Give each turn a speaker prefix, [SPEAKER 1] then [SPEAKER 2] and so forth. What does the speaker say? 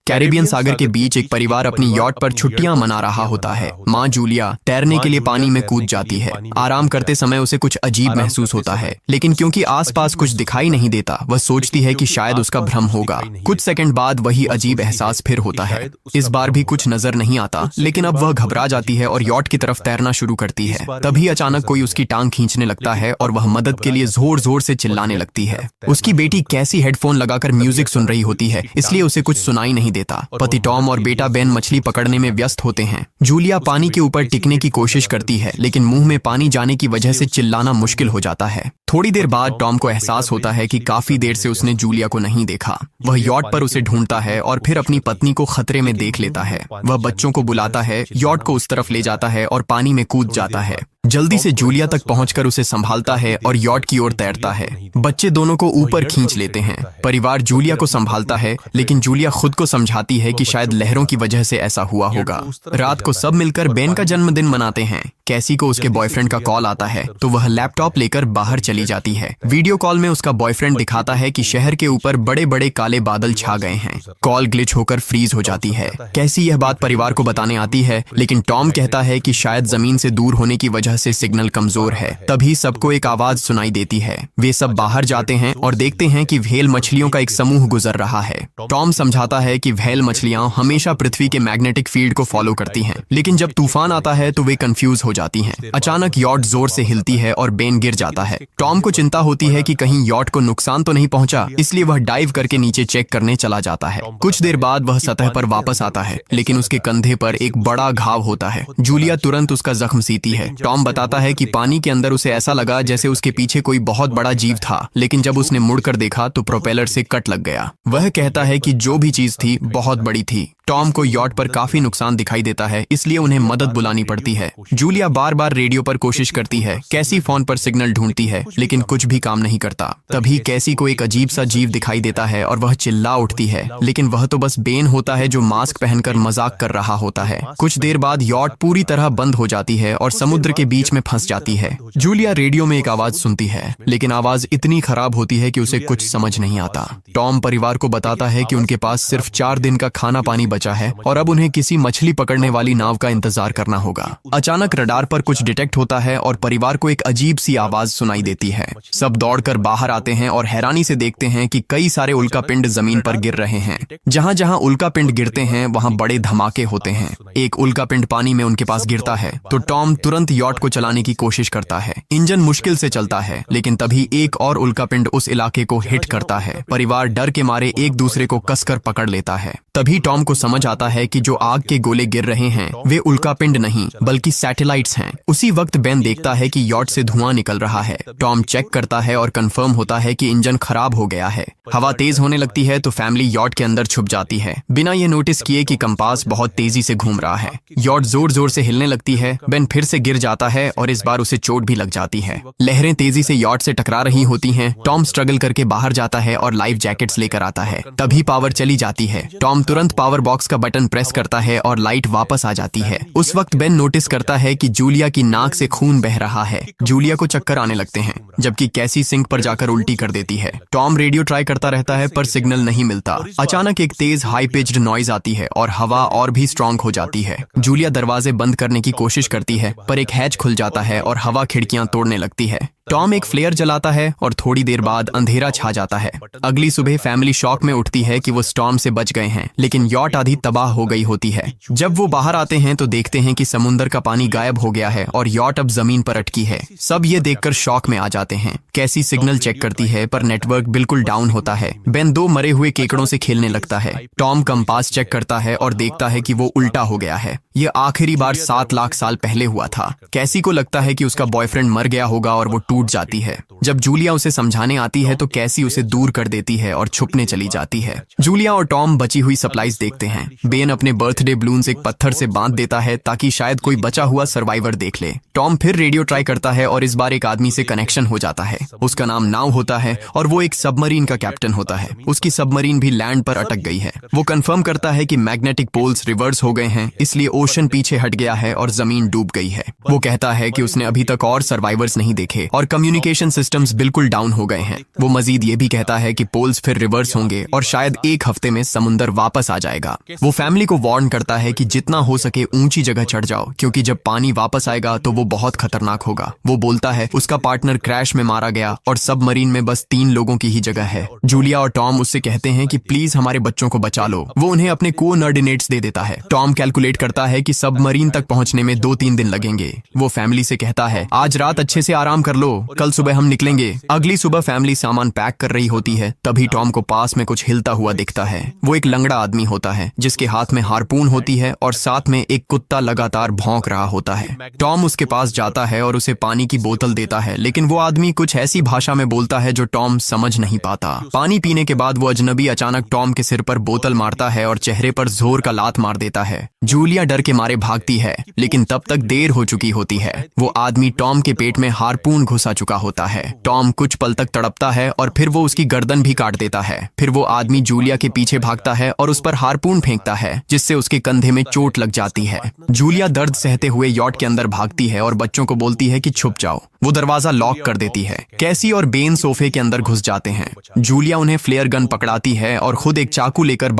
[SPEAKER 1] Caribbean सागर के बीच एक परिवार अपनी यॉट पर छुट्टियां मना रहा होता है। माँ जूलिया तैरने के लिए पानी में कूद जाती है। आराम करते समय उसे कुछ अजीब महसूस होता है, लेकिन क्योंकि आसपास कुछ दिखाई नहीं देता, वह सोचती है कि शायद उसका भ्रम होगा। कुछ सेकंड बाद वही अजीब एहसास फिर होता है। इस बार भी कुछ नजर नहीं आता, लेकिन अब वह घबरा जाती है और यॉट की तरफ तैरना शुरू करती है। तभी अचानक कोई उसकी टांग खींचने लगता है और वह मदद के लिए जोर जोर से चिल्लाने लगती है। उसकी बेटी कैसी हेडफोन लगाकर म्यूजिक सुन रही होती है, इसलिए उसे कुछ सुनाई नहीं देता। पति टॉम और बेटा बेन मछली पकड़ने में व्यस्त होते हैं। जूलिया पानी के ऊपर टिकने की कोशिश करती है, लेकिन मुंह में पानी जाने की वजह से चिल्लाना मुश्किल हो जाता है। थोड़ी देर बाद टॉम को एहसास होता है कि काफी देर से उसने जूलिया को नहीं देखा। वह यॉट पर उसे ढूंढता है और फिर अपनी पत्नी को खतरे में देख लेता है। वह बच्चों को बुलाता है, यॉट को उस तरफ ले जाता है और पानी में कूद जाता है। जल्दी से जूलिया तक पहुंचकर उसे संभालता है और यॉट की ओर तैरता है। बच्चे दोनों को ऊपर खींच लेते हैं। परिवार जूलिया को संभालता है, लेकिन जूलिया खुद को समझाती है कि शायद लहरों की वजह से ऐसा हुआ होगा। रात को सब मिलकर बेन का जन्मदिन मनाते हैं। कैसी को उसके बॉयफ्रेंड का कॉल आता है, तो वह लैपटॉप लेकर बाहर चली जाती है। वीडियो कॉल में उसका बॉयफ्रेंड दिखाता है कि शहर के ऊपर बड़े बड़े काले बादल छा गए हैं। कॉल ग्लिच होकर फ्रीज हो जाती है। कैसी यह बात परिवार को बताने आती है, लेकिन टॉम कहता है कि शायद जमीन से दूर होने की वजह से सिग्नल कमजोर है। तभी सबको एक आवाज सुनाई देती है। वे सब बाहर जाते हैं और देखते हैं कि व्हेल मछलियों का एक समूह गुजर रहा है। टॉम समझाता है कि व्हेल मछलियां हमेशा पृथ्वी के मैग्नेटिक फील्ड को फॉलो करती हैं, लेकिन जब तूफान आता है तो वे कंफ्यूज हो जाती हैं। अचानक यॉट जोर से हिलती है और बेन गिर जाता है। टॉम को चिंता होती है कि कहीं यॉट को नुकसान तो नहीं पहुंचा, इसलिए वह डाइव करके नीचे चेक करने चला जाता है। कुछ देर बाद वह सतह पर वापस आता है, लेकिन उसके कंधे पर एक बड़ा घाव होता है। जूलिया तुरंत उसका जख्म सीती है। टॉम बताता है कि पानी के अंदर उसे ऐसा लगा जैसे उसके पीछे कोई बहुत बड़ा जीव था, लेकिन जब उसने मुड़कर देखा तो प्रोपेलर से कट लग गया। वह कहता है कि जो भी चीज थी बहुत बड़ी थी। टॉम को यॉट पर काफी नुकसान दिखाई देता है, इसलिए उन्हें मदद बुलानी पड़ती है। जूलिया बार बार रेडियो पर कोशिश करती है। कैसी फोन पर सिग्नल ढूंढती है, लेकिन कुछ भी काम नहीं करता। तभी कैसी को एक अजीब सा जीव दिखाई देता है और वह चिल्ला उठती है, लेकिन वह तो बस बेन होता है जो मास्क पहनकर मजाक कर रहा होता है। कुछ देर बाद यॉट पूरी तरह बंद हो जाती है और समुद्र के बीच में फंस जाती है। जूलिया रेडियो में एक आवाज सुनती है, लेकिन आवाज इतनी खराब होती है कि उसे कुछ समझ नहीं आता। टॉम परिवार को बताता है कि उनके पास सिर्फ 4 दिन का खाना पानी बचा है और अब उन्हें किसी मछली पकड़ने वाली नाव का इंतजार करना होगा। अचानक रडार पर कुछ डिटेक्ट होता है और परिवार को एक अजीब सी आवाज सुनाई देती है। सब दौड़कर बाहर आते हैं और हैरानी से देखते हैं कि कई सारे उल्कापिंड जमीन पर गिर रहे हैं। जहां जहां उल्कापिंड गिरते हैं वहां बड़े धमाके होते हैं। एक उल्कापिंड पानी में उनके पास गिरता है तो टॉम तुरंत यॉट को चलाने की कोशिश करता है। इंजन मुश्किल से चलता है, लेकिन तभी एक और उल्कापिंड उस इलाके को हिट करता है। परिवार डर के मारे एक दूसरे को कसकर पकड़ लेता है। तभी टॉम को समझ आता है कि जो आग के गोले गिर रहे हैं वे उल्कापिंड नहीं बल्कि सैटेलाइट्स हैं। उसी वक्त बेन देखता है कि यॉट से धुआं निकल रहा है। टॉम चेक करता है और कंफर्म होता है कि इंजन खराब हो गया है। हवा तेज होने लगती है तो फैमिली यॉट के अंदर छुप जाती है, बिना ये नोटिस किए कि कंपास बहुत तेजी से घूम रहा है। यॉट जोर जोर से हिलने लगती है। बेन फिर से गिर जाता है और इस बार उसे चोट भी लग जाती है। लहरें तेजी से यॉट से टकरा रही होती हैं। टॉम स्ट्रगल करके बाहर जाता है और लाइफ जैकेट्स लेकर आता है। तभी पावर चली जाती है। टॉम तुरंत पावर बॉक्स का बटन प्रेस करता है और लाइट वापस आ जाती है। उस वक्त बेन नोटिस करता है कि जूलिया की नाक से खून बह रहा है। जूलिया को चक्कर आने लगते हैं, जबकि कैसी सिंक पर जाकर उल्टी कर देती है। टॉम रेडियो ट्राई करता रहता है पर सिग्नल नहीं मिलता। अचानक एक तेज हाई पिच्ड नॉइज आती है और हवा और भी स्ट्रांग हो जाती है। जूलिया दरवाजे बंद करने की कोशिश करती है, पर एक हैच खुल जाता है और हवा खिड़कियां तोड़ने लगती है। टॉम एक फ्लेयर जलाता है और थोड़ी देर बाद अंधेरा छा जाता है। अगली सुबह फैमिली शॉक में उठती है कि वो स्टॉर्म से बच गए हैं, लेकिन यॉट आधी तबाह हो गई होती है। जब वो बाहर आते हैं तो देखते हैं कि समुद्र का पानी गायब हो गया है और यॉट अब जमीन पर अटकी है। सब ये देखकर शॉक में आ जाते हैं। कैसी सिग्नल चेक करती है पर नेटवर्क बिल्कुल डाउन होता है। बेन 2 मरे हुए केकड़ों से खेलने लगता है। टॉम कंपास चेक करता है और देखता है कि वो उल्टा हो गया है। ये आखिरी बार 7 लाख साल पहले हुआ था। कैसी को लगता है कि उसका बॉयफ्रेंड मर गया होगा और वो टूट जाती है। जब जूलिया उसे समझाने आती है तो कैसी उसे दूर कर देती है और छुपने चली जाती है। जूलिया और टॉम बची हुई सप्लाईज देखते हैं। बेन अपने बर्थडे बलून्स एक पत्थर से बांध देता है ताकि शायद कोई बचा हुआ सर्वाइवर देख ले। टॉम फिर रेडियो ट्राई करता है और इस बार एक आदमी से कनेक्शन हो जाता है। उसका नाम नाव होता है और वो एक सबमरीन का कैप्टन होता है। उसकी सबमरीन भी लैंड पर अटक गई है। वो कंफर्म करता है कि मैग्नेटिक पोल्स रिवर्स हो गए हैं, इसलिए ओशन पीछे हट गया है और जमीन डूब गई है। वो कहता है कि उसने अभी तक और सर्वाइवर्स नहीं देखे और कम्युनिकेशन सिस्टम्स बिल्कुल डाउन हो गए हैं। वो मजीद ये भी कहता है कि पोल्स फिर रिवर्स होंगे और शायद एक हफ्ते में समुंदर वापस आ जाएगा। वो फैमिली को वार्न करता है कि जितना हो सके ऊंची जगह चढ़ जाओ, क्योंकि जब पानी वापस आएगा तो वो बहुत खतरनाक होगा। वो बोलता है उसका पार्टनर क्रैश में मारा गया और सबमरीन में बस 3 लोगों की ही जगह है। जूलिया और टॉम उससे कहते हैं कि प्लीज हमारे बच्चों को बचा लो। वो उन्हें अपने कोऑर्डिनेट्स दे देता है। टॉम कैलकुलेट करता है कि सबमरीन तक पहुंचने में 2-3 दिन लगेंगे। वो फैमिली से कहता है आज रात अच्छे से आराम कर लो, कल सुबह हम निकलेंगे। अगली सुबह फैमिली सामान पैक कर रही होती है, तभी टॉम को पास में कुछ हिलता हुआ दिखता है। वो एक लंगड़ा आदमी होता है जिसके हाथ में हार्पून होती है और साथ में एक कुत्ता लगातार भौंक रहा होता है। टॉम उसके पास जाता है और उसे पानी की बोतल देता है, लेकिन वो आदमी कुछ ऐसी भाषा में बोलता है जो टॉम समझ नहीं पाता। पानी पीने के बाद वो अजनबी अचानक टॉम के सिर पर बोतल मारता है और चेहरे पर जोर का लात मार देता है। जूलिया डर के मारे भागती है, लेकिन तब तक देर हो चुकी होती है। वो आदमी टॉम के पेट में हार्पून घुसा चुका होता है। टॉम कुछ पल तक तड़पता है और फिर वो उसकी गर्दन भी काट देता है। फिर वो आदमी जूलिया के पीछे भागता है और उस पर हार्पून फेंकता है, जिससे उसके कंधे में चोट लग जाती है। जूलिया दर्द सहते हुए यॉट के अंदर भागती है और बच्चों को बोलती है कि छुप जाओ। वो दरवाजा लॉक कर देती है। कैसी और बेन सोफे के अंदर घुस जाते हैं। जूलिया उन्हें फ्लेयर गन पकड़ाती है और खुद एक चाकू लेकर